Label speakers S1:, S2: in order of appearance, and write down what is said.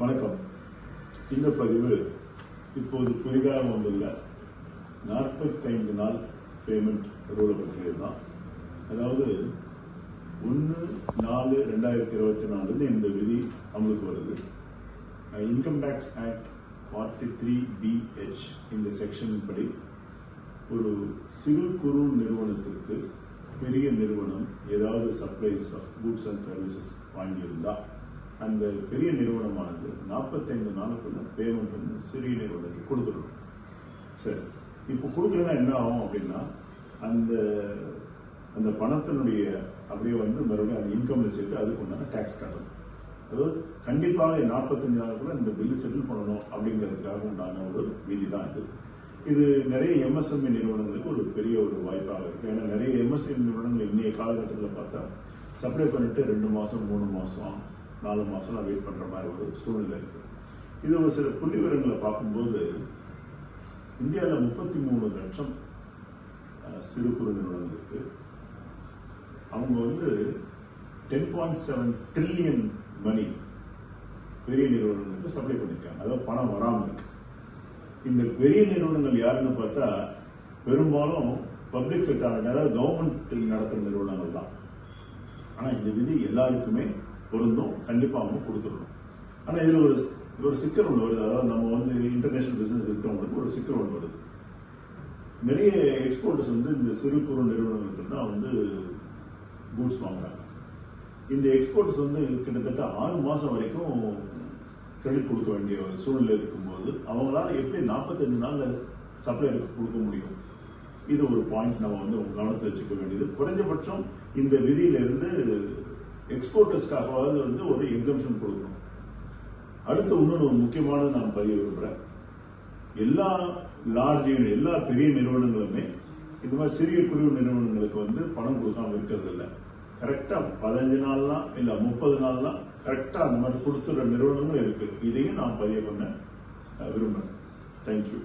S1: வணக்கம். இந்த பதிவு இப்போது புதிதாக வந்துள்ள 45 நாள் பேமெண்ட் ரூலை பற்றியதுதான். அதாவது 1/4/2024 இந்த விதி அமலுக்கு வருது. இன்கம் டேக்ஸ் ஆக்ட் 43BH இந்த செக்ஷன் படி ஒரு சிறு குறு நிறுவனத்திற்கு பெரிய நிறுவனம் ஏதாவது supplies of goods and services வாங்கியிருந்தா அந்த பெரிய நிறுவனமானது 45 நாளுக்குள்ள பேமெண்ட் வந்து சிறிய நிறுவனத்துக்கு கொடுத்துடணும். சரி, இப்போ கொடுக்கலன்னா என்ன ஆகும் அப்படின்னா அந்த அந்த பணத்தினுடைய அப்படியே வந்து மறுபடியும் அந்த இன்கம்ல சேர்த்து அதுக்கு உண்டான டேக்ஸ் கட்டணும். அதாவது கண்டிப்பாக 45 நாளுக்குள்ள இந்த பில்லு செட்டில் பண்ணணும் அப்படிங்கிறதுக்காக உண்டான ஒரு விதி தான் இது. இது நிறைய எம்எஸ்எம்இ நிறுவனங்களுக்கு ஒரு பெரிய ஒரு வாய்ப்பாக இருக்கு. ஏன்னா நிறைய எம்எஸ்எம்இ நிறுவனங்கள் இன்னைய காலகட்டத்தில் பார்த்தா சப்ளை பண்ணிட்டு 2 மாதம் 3 மாதம் 4 மாதம்லாம் வெயிட் பண்ணுற மாதிரி ஒரு சூழ்நிலை இருக்கு. இது ஒரு சில புள்ளி விவரங்களை பார்க்கும்போது இந்தியாவில் 33 லட்சம் சிறு குறு நிறுவனங்கள் இருக்கு. அவங்க வந்து 10.7 ட்ரில்லியன் மணி பெரிய நிறுவனங்களுக்கு சப்ளை பண்ணியிருக்காங்க. அதாவது பணம் வராமல் இருக்கு. இந்த பெரிய நிறுவனங்கள் யாருன்னு பார்த்தா பெரும்பாலும் பப்ளிக் செக்டார், அதாவது கவர்மெண்ட் நடத்துகிற நிறுவனங்கள் தான். ஆனால் இந்த விதி எல்லாருக்குமே பொருந்தும், கண்டிப்பாக அவங்க கொடுத்துடணும். ஆனால் இதில் ஒரு சிக்கல் ஒன்று வருது. அதாவது நம்ம வந்து இன்டர்நேஷனல் பிசினஸ் இருக்கிறவங்களுக்கு ஒரு சிக்கல் ஒன்று வருது. நிறைய எக்ஸ்போர்ட்டர்ஸ் வந்து இந்த சிறு குறு நிறுவனங்களுக்கு தான் வந்து கூட்ஸ் வாங்குறாங்க. இந்த எக்ஸ்போர்ட்ஸ் வந்து கிட்டத்தட்ட 6 மாதம் வரைக்கும் கிரெடிட் கொடுக்க வேண்டிய ஒரு சூழ்நிலை இருக்கும்போது அவங்களால எப்படி 45 நாளில் சப்ளையருக்கு கொடுக்க முடியும்? இது ஒரு பாயிண்ட் நம்ம வந்து கவனத்தில் வச்சுக்க வேண்டியது. குறைஞ்சபட்சம் இந்த விதியிலிருந்து எக்ஸ்போர்ட்டர்ஸ்க்காகவாவது வந்து ஒரு எக்ஸம்ஷன் கொடுக்கணும். அடுத்து இன்னொரு முக்கியமானது நான் பதிய விரும்புகிறேன். எல்லா எல்லா பெரிய நிறுவனங்களுமே இந்த மாதிரி சிறிய குறு நிறுவனங்களுக்கு வந்து பணம் கொடுக்காம இருக்கிறது இல்லை. கரெக்டாக 15 நாள்லாம் இல்லை 30 நாள்லாம் கரெக்டாக அந்த மாதிரி கொடுத்துடுற நிறுவனங்களும் இருக்கு. இதையும் நான் பதிவு பண்ண விரும்புகிறேன். தேங்க்யூ.